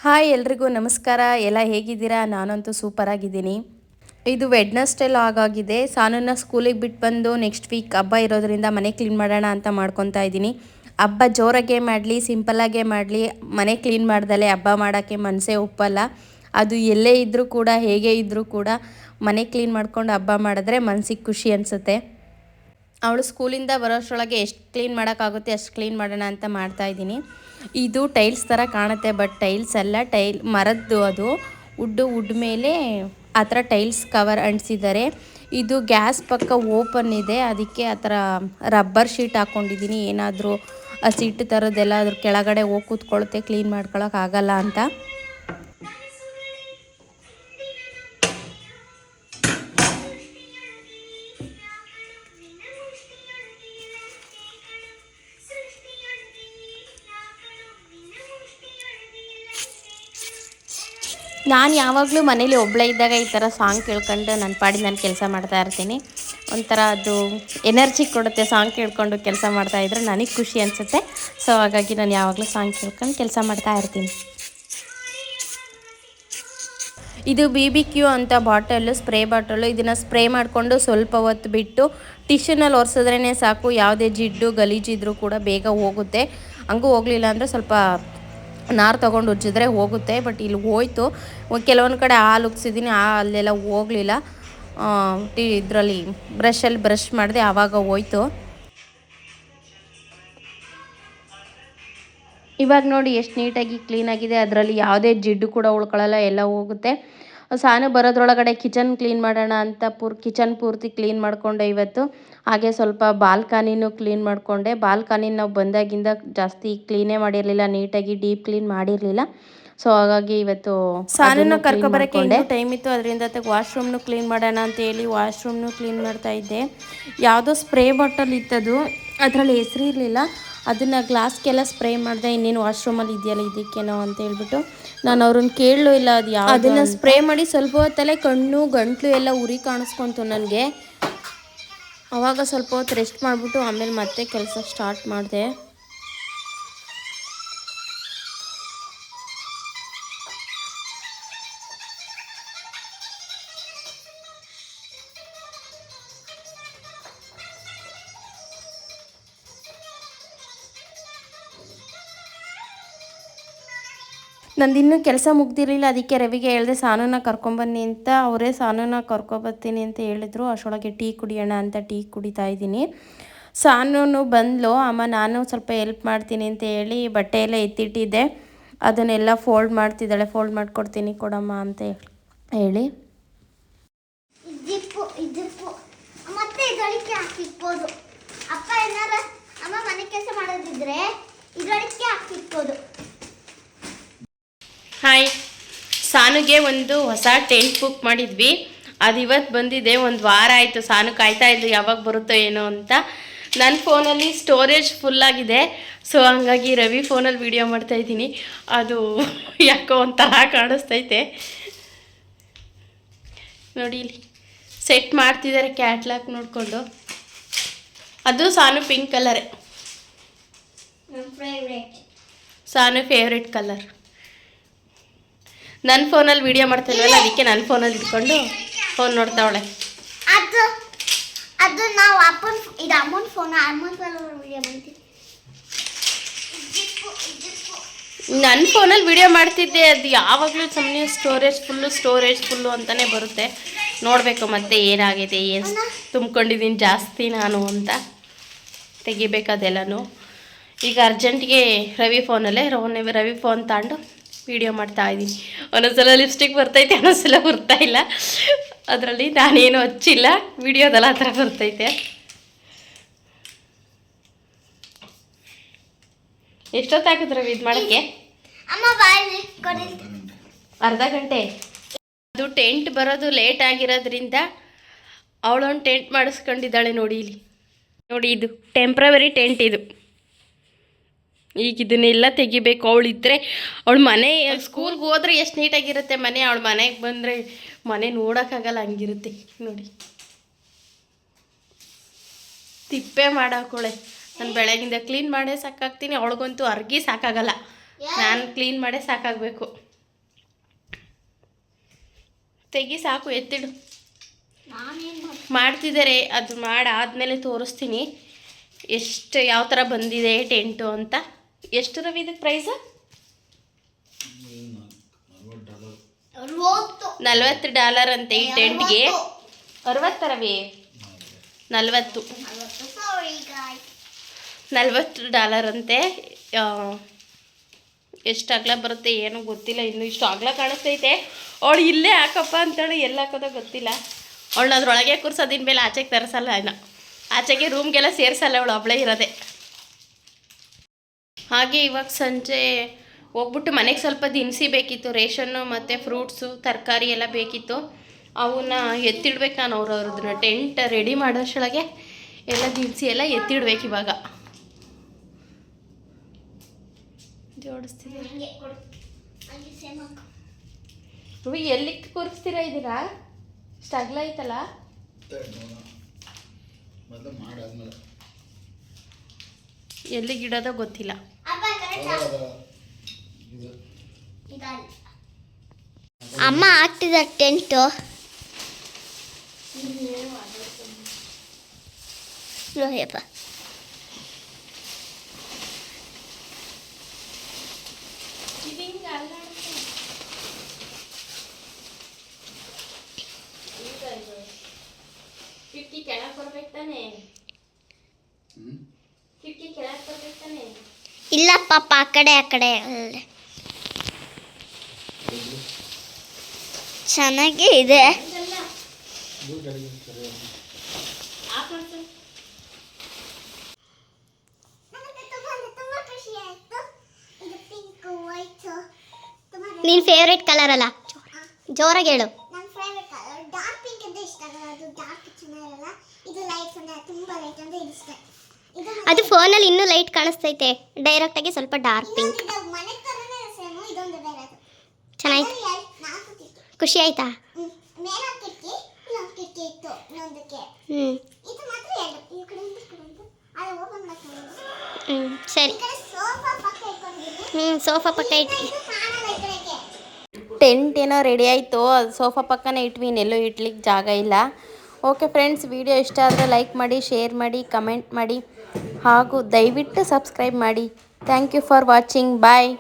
Hi ಎಲ್ರಿಗೂ ನಮಸ್ಕಾರ. ಎಲ್ಲ ಹೇಗಿದ್ದೀರಾ? ನಾನಂತೂ ಸೂಪರ್ ಆಗಿದ್ದೀನಿ. ಇದು ವೆಡ್ನೆಸ್ಡೇ ಆಗಿದೆ. ಸಾನನ್ನ ಸ್ಕೂಲಿಗೆ ಬಿಟ್ಟು ಬಂದು ನೆಕ್ಸ್ಟ್ ವೀಕ್ ಹಬ್ಬ ಇರೋದ್ರಿಂದ ಮನೆ ಕ್ಲೀನ್ ಮಾಡೋಣ ಅಂತ ಮಾಡ್ಕೊತಾ ಇದ್ದೀನಿ. ಹಬ್ಬ ಜೋರಾಗೇ ಮಾಡಲಿ ಸಿಂಪಲ್ಲಾಗೇ ಮಾಡಲಿ, ಮನೆ ಕ್ಲೀನ್ ಮಾಡ್ದಲೇ ಹಬ್ಬ ಮಾಡೋಕ್ಕೆ ಮನಸ್ಸೇ ಒಪ್ಪಲ್ಲ. ಅದು ಎಲ್ಲೇ ಇದ್ದರೂ ಕೂಡ ಹೇಗೆ ಇದ್ದರೂ ಕೂಡ ಮನೆ ಕ್ಲೀನ್ ಮಾಡ್ಕೊಂಡು ಹಬ್ಬ ಮಾಡಿದ್ರೆ ಮನಸ್ಸಿಗೆ ಖುಷಿ ಅನಿಸುತ್ತೆ. ಅವಳು ಸ್ಕೂಲಿಂದ ಬರೋಷ್ಟರೊಳಗೆ ಎಷ್ಟು ಕ್ಲೀನ್ ಮಾಡೋಕ್ಕಾಗುತ್ತೆ ಅಷ್ಟು ಕ್ಲೀನ್ ಮಾಡೋಣ ಅಂತ ಮಾಡ್ತಾಯಿದ್ದೀನಿ. ಇದು ಟೈಲ್ಸ್ ಥರ ಕಾಣುತ್ತೆ, ಬಟ್ ಟೈಲ್ಸ್ ಅಲ್ಲ, ಮರದ್ದು. ಅದು ವುಡ್ ಮೇಲೆ ಆ ಥರ ಟೈಲ್ಸ್ ಕವರ್ ಅಂಟಿಸಿದ್ದಾರೆ. ಇದು ಗ್ಯಾಸ್ ಪಕ್ಕ ಓಪನ್ ಇದೆ, ಅದಕ್ಕೆ ಆ ಥರ ರಬ್ಬರ್ ಶೀಟ್ ಹಾಕ್ಕೊಂಡಿದ್ದೀನಿ. ಏನಾದರೂ ಆ ಸಿಟ್ಟು ಥರದ್ದೆಲ್ಲ ಅದ್ರ ಕೆಳಗಡೆ ಹೋಗಿ ಕೂತ್ಕೊಳ್ಳುತ್ತೆ, ಕ್ಲೀನ್ ಮಾಡ್ಕೊಳಕ್ಕಾಗಲ್ಲ ಅಂತ. ನಾನು ಯಾವಾಗಲೂ ಮನೇಲಿ ಒಬ್ಬಳೇ ಇದ್ದಾಗ ಈ ಥರ ಸಾಂಗ್ ಕೇಳ್ಕೊಂಡು ನನ್ನ ಪಾಡಿಗೆ ನಾನು ಕೆಲಸ ಮಾಡ್ತಾ ಇರ್ತೀನಿ. ಒಂಥರ ಅದು ಎನರ್ಜಿ ಕೊಡುತ್ತೆ. ಸಾಂಗ್ ಕೇಳ್ಕೊಂಡು ಕೆಲಸ ಮಾಡ್ತಾಯಿದ್ರೆ ನನಗೆ ಖುಷಿ ಅನಿಸುತ್ತೆ. ಸೊ ಹಾಗಾಗಿ ನಾನು ಯಾವಾಗಲೂ ಸಾಂಗ್ ಕೇಳ್ಕೊಂಡು ಕೆಲಸ ಮಾಡ್ತಾ ಇರ್ತೀನಿ. ಇದು BBQ ಅಂತ ಬಾಟಲು, ಸ್ಪ್ರೇ ಬಾಟಲು. ಇದನ್ನು ಸ್ಪ್ರೇ ಮಾಡಿಕೊಂಡು ಸ್ವಲ್ಪ ಹೊತ್ತು ಬಿಟ್ಟು ಟಿಶ್ಯೂನಲ್ಲಿ ಒರೆಸಿದ್ರೇ ಸಾಕು. ಯಾವುದೇ ಜಿಡ್ಡು ಗಲೀಜಿದ್ರೂ ಕೂಡ ಬೇಗ ಹೋಗುತ್ತೆ. ಹಂಗೂ ಹೋಗಲಿಲ್ಲ ಅಂದರೆ ಸ್ವಲ್ಪ ನಾರು ತೊಗೊಂಡು ಉಜ್ಜಿದ್ರೆ ಹೋಗುತ್ತೆ. ಬಟ್ ಇಲ್ಲಿ ಹೋಯ್ತು. ಕೆಲವೊಂದು ಕಡೆ ಹಾಲು ಉಗ್ಸಿದ್ದೀನಿ, ಅಲ್ಲೆಲ್ಲ ಹೋಗಲಿಲ್ಲ. ಇದರಲ್ಲಿ ಬ್ರಷಲ್ಲಿ ಬ್ರಷ್ ಮಾಡಿದೆ, ಆವಾಗ ಹೋಯ್ತು. ಇವಾಗ ನೋಡಿ ಎಷ್ಟು ನೀಟಾಗಿ ಕ್ಲೀನಾಗಿದೆ. ಅದರಲ್ಲಿ ಯಾವುದೇ ಜಿಡ್ಡು ಕೂಡ ಉಳ್ಕೊಳ್ಳಲ್ಲ, ಎಲ್ಲ ಹೋಗುತ್ತೆ. ಸಾನು ಬರೋದ್ರೊಳಗಡೆ ಕಿಚನ್ ಕ್ಲೀನ್ ಮಾಡೋಣ ಅಂತ ಕಿಚನ್ ಪೂರ್ತಿ ಕ್ಲೀನ್ ಮಾಡಿಕೊಂಡೆ ಇವತ್ತು. ಹಾಗೆ ಸ್ವಲ್ಪ ಬಾಲ್ಕನಿನೂ ಕ್ಲೀನ್ ಮಾಡಿಕೊಂಡೆ. ಬಾಲ್ಕನಿನ ನಾವು ಬಂದಾಗಿಂದ ಜಾಸ್ತಿ ಕ್ಲೀನೇ ಮಾಡಿರಲಿಲ್ಲ, ನೀಟಾಗಿ ಡೀಪ್ ಕ್ಲೀನ್ ಮಾಡಿರಲಿಲ್ಲ. ಸೊ ಹಾಗಾಗಿ ಇವತ್ತು ಸಾನನ್ನ ಕರ್ಕೊಬರೋಕ್ಕೆ ಟೈಮ್ ಇತ್ತು, ಅದರಿಂದ ವಾಶ್ರೂಮ್ನು ಕ್ಲೀನ್ ಮಾಡೋಣ ಅಂತ ಹೇಳಿ ವಾಶ್ರೂಮ್ನು ಕ್ಲೀನ್ ಮಾಡ್ತಾ ಇದ್ದೆ. ಯಾವುದೋ ಸ್ಪ್ರೇ ಬಾಟಲ್ ಇತ್ತದು, ಅದರಲ್ಲಿ ಹೆಸರು ಇರಲಿಲ್ಲ. ಅದನ್ನು ಗ್ಲಾಸ್ಗೆಲ್ಲ ಸ್ಪ್ರೇ ಮಾಡಿದೆ. ಇನ್ನೇನು ವಾಶ್ರೂಮಲ್ಲಿ ಇದೆಯಲ್ಲ ಇದಕ್ಕೇನೋ ಅಂತ ಹೇಳ್ಬಿಟ್ಟು ನಾನು ಅವ್ರನ್ನ ಕೇಳಲೂ ಇಲ್ಲ ಅದು ಯಾವ. ಅದನ್ನು ಸ್ಪ್ರೇ ಮಾಡಿ ಸ್ವಲ್ಪ ಹೊತ್ತಲ್ಲೇ ಕಣ್ಣು ಗಂಟ್ಲು ಎಲ್ಲ ಉರಿ ಕಾಣಿಸ್ಕೊಂತು ನನಗೆ. ಆವಾಗ ಸ್ವಲ್ಪ ಹೊತ್ತು ರೆಸ್ಟ್ ಮಾಡಿಬಿಟ್ಟು ಆಮೇಲೆ ಮತ್ತೆ ಕೆಲಸ ಸ್ಟಾರ್ಟ್ ಮಾಡಿದೆ. ನಂದಿನ್ನೂ ಕೆಲಸ ಮುಗ್ದಿರಲಿಲ್ಲ, ಅದಕ್ಕೆ ರವಿಗೆ ಹೇಳಿದೆ ಸಾನನ್ನ ಕರ್ಕೊಂಬನ್ನಿ ಅಂತ. ಅವರೇ ಸಾನನ್ನ ಕರ್ಕೊಬರ್ತೀನಿ ಅಂತ ಹೇಳಿದ್ರು. ಅಷ್ಟರೊಳಗೆ ಟೀ ಕುಡಿಯೋಣ ಅಂತ ಟೀ ಕುಡಿತಾ ಇದ್ದೀನಿ. ಸಾನೂ ಬಂದಳು. ಅಮ್ಮ ನಾನು ಸ್ವಲ್ಪ ಹೆಲ್ಪ್ ಮಾಡ್ತೀನಿ ಅಂತ ಹೇಳಿ ಬಟ್ಟೆ ಎಲ್ಲ ಎತ್ತಿಟ್ಟಿದ್ದೆ, ಅದನ್ನೆಲ್ಲ ಫೋಲ್ಡ್ ಮಾಡ್ತಿದ್ದಾಳೆ. ಫೋಲ್ಡ್ ಮಾಡಿಕೊಡ್ತೀನಿ ಕೊಡಮ್ಮ ಅಂತ ಹೇಳಿ. ಅಪ್ಪ ಏನಾರ ಅಮ್ಮ ಮನೆ ಕೆಲಸ ಮಾಡೋದಿದ್ರೆ ಇದರೊಳಗೆ ಹಾಕಿಟ್ಬೋದು. ಹಾಯ್, ಸಾನುಗೆ ಒಂದು ಹೊಸ ಟೆಂಟ್ ಬುಕ್ ಮಾಡಿದ್ವಿ. ಅದು ಇವತ್ತು ಬಂದಿದೆ. ಒಂದು ವಾರ ಆಯಿತು. ಸಾನು ಕಾಯ್ತಾ ಇದ್ದು ಯಾವಾಗ ಬರುತ್ತೋ ಏನೋ ಅಂತ. ನನ್ನ ಫೋನಲ್ಲಿ ಸ್ಟೋರೇಜ್ ಫುಲ್ಲಾಗಿದೆ. ಸೊ ಹಂಗಾಗಿ ರವಿ ಫೋನಲ್ಲಿ ವೀಡಿಯೋ ಮಾಡ್ತಾಯಿದ್ದೀನಿ. ಅದು ಯಾಕೋ ಒಂಥರ ಕಾಣಿಸ್ತೈತೆ ನೋಡಿ. ಇಲ್ಲಿ ಸೆಟ್ ಮಾಡ್ತಿದ್ದಾರೆ ಕ್ಯಾಟ್ಲಾಗ್ ನೋಡಿಕೊಂಡು. ಅದು ಸಾನು ಪಿಂಕ್ ಕಲರೇ, ಸಾನು ಫೇವ್ರೆಟ್ ಕಲರ್. ನನ್ನ ಫೋನಲ್ಲಿ ವೀಡಿಯೋ ಮಾಡ್ತಿಲ್ವಲ್ಲ, ಅದಕ್ಕೆ ನನ್ನ ಫೋನಲ್ಲಿ ಇಟ್ಕೊಂಡು ಫೋನ್ ನೋಡ್ತಾವಳೆ. ಅದು ನಾವು ಅಮ್ಮನ ಫೋನ್ ವೀಡಿಯೋ ಮಾಡ್ತೀವಿ. ನನ್ನ ಫೋನಲ್ಲಿ ವೀಡಿಯೋ ಮಾಡ್ತಿದ್ದೆ, ಅದು ಯಾವಾಗಲೂ ಸುಮ್ಮನೆ ಸ್ಟೋರೇಜ್ ಫುಲ್ಲು ಅಂತಲೇ ಬರುತ್ತೆ. ನೋಡಬೇಕು ಮತ್ತೆ ಏನಾಗಿದೆ, ಏನು ತುಂಬ್ಕೊಂಡಿದ್ದೀನಿ ಜಾಸ್ತಿ ನಾನು ಅಂತ ತೆಗಿಬೇಕದೆಲ್ಲನೂ. ಈಗ ಅರ್ಜೆಂಟಿಗೆ ರವಿ ಫೋನ್ ತಗೊಂಡು ವೀಡಿಯೋ ಮಾಡ್ತಾಯಿದ್ದೀನಿ. ಒಂದೊಂದ್ಸಲ ಲಿಪ್ಸ್ಟಿಕ್ ಬರ್ತೈತೆ, ಒಂದೊಂದ್ಸಲ ಬರ್ತಾಯಿಲ್ಲ. ಅದರಲ್ಲಿ ನಾನೇನು ಹಚ್ಚಿಲ್ಲ, ವೀಡಿಯೋದೆಲ್ಲ ಆ ಥರ ಬರ್ತೈತೆ. ಎಷ್ಟೊತ್ತಾಗುತ್ತೆ ರವಿ ಇದು ಮಾಡೋಕ್ಕೆ? ಅರ್ಧ ಗಂಟೆ. ಅದು ಟೆಂಟ್ ಬರೋದು ಲೇಟ್ ಆಗಿರೋದ್ರಿಂದ ಅವಳೊಂದು ಟೆಂಟ್ ಮಾಡಿಸ್ಕೊಂಡಿದ್ದಾಳೆ ನೋಡಿ. ಇಲ್ಲಿ ನೋಡಿ, ಇದು ಟೆಂಪ್ರವರಿ ಟೆಂಟ್. ಇದು ಈಗ ಇದನ್ನೆಲ್ಲ ತೆಗಿಬೇಕು. ಅವಳಿದ್ದರೆ ಅವಳ ಮನೆ ಸ್ಕೂಲ್ಗೆ ಹೋದ್ರೆ ಎಷ್ಟು ನೀಟಾಗಿರುತ್ತೆ ಮನೆ, ಅವಳ ಮನೆಗೆ ಬಂದರೆ ಮನೆ ನೋಡೋಕ್ಕಾಗಲ್ಲ, ಹಂಗಿರುತ್ತೆ ನೋಡಿ. ತಿಪ್ಪೆ ಮಾಡಾಕೊಳ್ಳೆ. ನಾನು ಬೆಳಗಿಂದ ಕ್ಲೀನ್ ಮಾಡೇ ಸಾಕಾಗ್ತೀನಿ. ಅವಳಿಗಂತೂ ಅರ್ಗಿ ಸಾಕಾಗಲ್ಲ, ನಾನು ಕ್ಲೀನ್ ಮಾಡೇ ಸಾಕಾಗಬೇಕು. ತೆಗಿ ಸಾಕು, ಎತ್ತಿಡು. ನಾನೇನು ಮಾಡ್ತಿದ್ದಾರೆ, ಅದು ಮಾಡಾದ್ಮೇಲೆ ತೋರಿಸ್ತೀನಿ ಎಷ್ಟು ಯಾವ ಥರ ಬಂದಿದೆ ಟೆಂಟು ಅಂತ. ಎಷ್ಟು ರವಿ ಇದಕ್ಕೆ ಪ್ರೈಸ್? $40 ಅಂತೆ ಈ ಟೆಂಟ್ಗೆ. 60 ರವಿ? 40. $40 ಅಂತೆ. ಎಷ್ಟು ಅಗಲ ಬರುತ್ತೆ ಏನೋ ಗೊತ್ತಿಲ್ಲ, ಇನ್ನು ಇಷ್ಟು ಅಗಲ ಕಾಣಿಸ್ತೈತೆ. ಅವಳು ಇಲ್ಲೇ ಹಾಕಪ್ಪ ಅಂತೇಳಿ ಎಲ್ಲಿ ಹಾಕೋದೋ ಗೊತ್ತಿಲ್ಲ. ಅವಳನ್ನ ಅದ್ರೊಳಗೆ ಕೂರ್ಸೋದಿನ ಮೇಲೆ ಆಚೆಗೆ ತರಿಸಲ್ಲ, ಇನ್ನು ಆಚೆಗೆ ರೂಮ್ಗೆಲ್ಲ ಸೇರಿಸಲ್ಲ, ಅವಳು ಒಬ್ಬಳೇ ಇರೋದೆ. ಹಾಗೆ ಇವಾಗ ಸಂಜೆ ಹೋಗ್ಬಿಟ್ಟು ಮನೆಗೆ ಸ್ವಲ್ಪ ದಿನಸಿ ಬೇಕಿತ್ತು, ರೇಷನ್ನು ಮತ್ತು ಫ್ರೂಟ್ಸು ತರಕಾರಿ ಎಲ್ಲ ಬೇಕಿತ್ತು. ಅವನ್ನ ಎತ್ತಿಡ್ಬೇಕು ನಾನು. ಅವ್ರದ್ದನ್ನ ಟೆಂಟ್ ರೆಡಿ ಮಾಡೋಷ್ಟೊಳಗೆ ಎಲ್ಲ ದಿನಸಿ ಎಲ್ಲ ಎತ್ತಿಡ್ಬೇಕು ಇವಾಗ. ಜೋಡಿಸ್ತೀವಿ. ಎಲ್ಲಿ ಕೂರಿಸ್ತೀರಾ ಇದೀರಾ? ಇಷ್ಟು ಅಗಲ ಐತಲ್ಲ. ಎಲ್ಲಿಗಿಡೋದೋ ಗೊತ್ತಿಲ್ಲ. ಅಮ್ಮ ಹಾಕ್ತಿದ ಟೆಂಟು. ನೋಯಪ್ಪ, ಕಿಟಕಿ ಕೆಳಗೆ ಬರ್ಬೇಕು ತಾನೆ? ಕಿಟಕಿ ಕೆಳಗೆ ಬರ್ಬೇಕು ತಾನೆ? ಇಲ್ಲ ಪಾಪ, ಆ ಕಡೆ ಅಲ್ಲೇ ಚೆನ್ನಾಗೇ ಇದೆ. ನಿನ್ನ ಫೇವ್ರೇಟ್ ಕಲರ್ ಅಲ್ಲ, ಜೋರಾಗಿ ಹೇಳು. ನನ್ನ ಫೇವ್ರೇಟ್ ಕಲರ್ ಡಾರ್ಕ್ ಪಿಂಕ್ ಅಂದ್ರೆ ಇಷ್ಟ ಆಗಲ್ಲ, ಅದು ಡಾರ್ಕ್ ಚೆನ್ನಾಗಿರಲ್ಲ. ಇದು ಲೈಟ್ ಅಂದ್ರೆ ತುಂಬಾ ಲೈಟ್ ಅಂದ್ರೆ ಇಷ್ಟ. ಅದು ಫೋನಲ್ಲಿ ಇನ್ನೂ ಲೈಟ್ ಕಾಣಿಸ್ತೈತೆ, ಡೈರೆಕ್ಟ್ ಆಗಿ ಸ್ವಲ್ಪ ಡಾರ್ಕ್ ಪಿಂಕ್. ಇದು ಮನೆ ತರನೇ ಸೇಮ್, ಇದೊಂದು ಬೇರೆ. ಅದು ಚೆನ್ನಾಗಿ ನಾಲ್ಕು ಕಿಟಕಿ. ಖುಷಿ ಆಯ್ತಾ? ಮೇಲೆ ಕಿಟಕಿ, ಇಲ್ಲೊಂದು ಕಿಟಕಿ ಇತ್ತು ಇನ್ನೊಂದಕ್ಕೆ. ಇದು ಮಾತ್ರ ಎರಡು, ಈ ಕಡೆಯಿಂದ ಈ ಕಡೆಯಿಂದ ಅದು ಓಪನ್ ಮಾಡ್ಕೊಂಡು. ಸರಿ. ಈ ಕಡೆ ಸೋಫಾ ಪಕ್ಕ ಇಟ್ಕೊಂಡಿದ್ದೀನಿ. ಸೋಫಾ ಪಕ್ಕ ಇಟ್ಟು. ಇದು ಕಾಣಲ್ಲ ಈ ಕಡೆಗೆ. ಟೆಂಟ್ ಏನೋ ರೆಡಿ ಆಯಿತು, ಅದು ಸೋಫಾ ಪಕ್ಕನೇ ಇಟ್ವಿ, ಇನ್ನೆಲ್ಲೂ ಇಡ್ಲಿಕ್ಕೆ ಜಾಗ ಇಲ್ಲ. ಓಕೆ ಫ್ರೆಂಡ್ಸ್, ವಿಡಿಯೋ ಇಷ್ಟ ಆದರೆ ಲೈಕ್ ಮಾಡಿ, ಶೇರ್ ಮಾಡಿ, ಕಮೆಂಟ್ ಮಾಡಿ ಹಾಗೂ ದಯವಿಟ್ಟು ಸಬ್ಸ್ಕ್ರೈಬ್ ಮಾಡಿ. Thank you for watching. Bye.